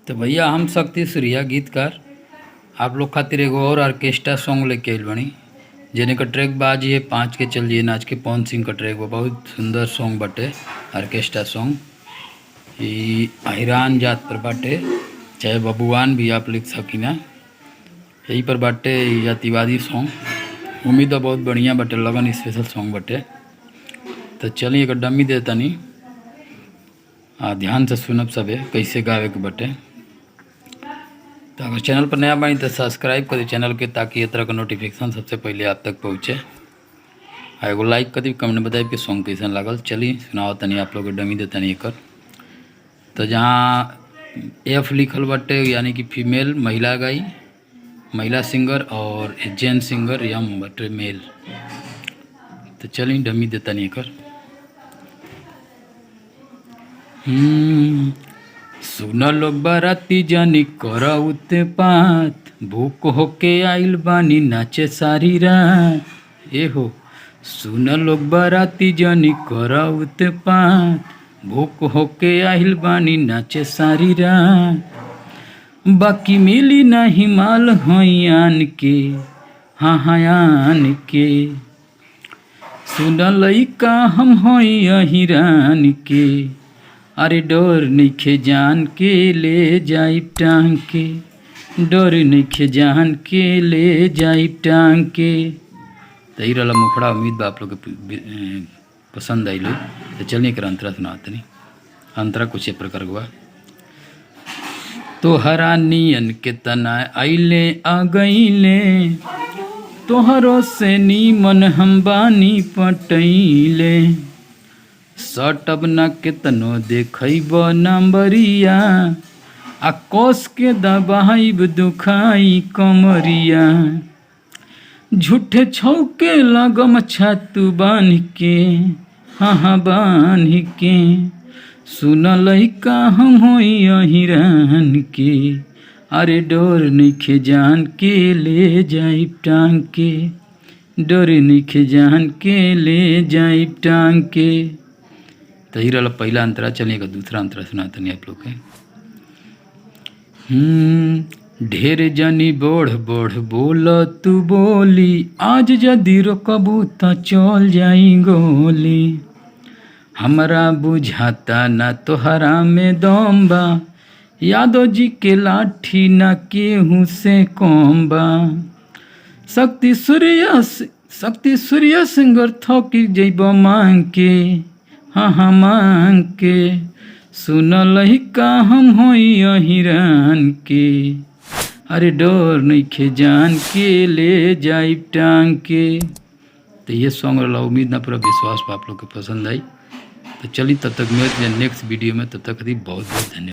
तो भैया हम शक्ति सूर्या गीतकार आप लोग खातिर एगो और ऑर्केस्ट्रा सॉन्ग लेके आइल बनी जेने का ट्रैक बाजी है 5 के चल जिए नाच के पवन सिंह का ट्रैक बा। बहुत सुंदर सॉन्ग बाटे ऑर्केस्ट्रा सॉन्ग। ई अहिरान जात पर बाटे चाहे बबुआन भी आप लिख सकीना यही पर बाटे जातिवादी सॉन्ग। उम्मीद है बहुत बढ़िया बाटे लगन स्पेशल सॉन्ग बाटे। तो चलिए एक डमी देता नहीं ध्यान से सुनब सबे कैसे गावे के बटे। तो अगर चैनल पर नया बनी तो सब्सक्राइब करी चैनल के ताकि ये तरह का नोटिफिकेशन सबसे पहले आप तक पहुँचे। एगो लाइक करी कमेंट बताइए कि सॉन्ग कैसा लागल। चलिए सुनाओ तनी आप लोग डमी देता नहीं एक। तो जहाँ एफ लिखल बटे यानी कि फीमेल महिला गाई महिला सिंगर और जेंट सिंगर यम बटे मेल। तो चलिए डमी देता नहीं एक। सुन लोग बाराती जानी करा उत्पात भूख होके आइल बानी नाचे सारी रात। ए हो सुन लोग बाराती जानी करा उत्पात भूख होके आइल बानी नाचे सारी रात। बाकी मिली नहीं माल हयान के हाँ हयान के सुन लइका हम हई अहिरान के। अरे डोर नइखे जान के ले जाइब टांग के डोर नइखे जान के ले जाइब टांग के। तो यही रहा मुखड़ा। उम्मीद बा आप लोग के पसंद आई लोग। तो चलिए एक अंतरा सुनाते नहीं। अंतरा कुछ प्रकार हुआ तोहरा नियन के तना आइले आ गईले तोहरो से नीमन हम बानी पटैले सटब न केतनो देखब नंबरिया आ कोस के दबाइब दुखाई कमरिया। झूठे छौके लगम छातू बांध के हाँ बांध के सुन लइका हम होई अहिरान के। अरे डोर नइखे जान के ले जाइब टांग के डोर नइखे जान के ले जाइब टांग के। तो ही रहा पहला अंतरा। चलिए दूसरा अंतरा सुनाते नहीं आप लोग के। ढेर जनी बोढ़ बोढ़ बोल तू बोली आज जदि रोकबू तो चल जाई गोली। हमरा बुझाता ना तोहरा में दम बा यादव जी के लाठी ना केहू से कम बा। शक्ति सूर्य सिंगर थकी जइब मांग के हाँ मांग के सुन लइका हम होई अहिरान के। अरे डोर नइखे जान के ले जाइब टांग के। तो ये सॉन्ग रहा। उम्मीद ना पूरा विश्वास आप लोग को पसंद आई। तो चलिए तब तक मिलते हैं नेक्स्ट वीडियो में। तब तक बहुत बहुत धन्यवाद।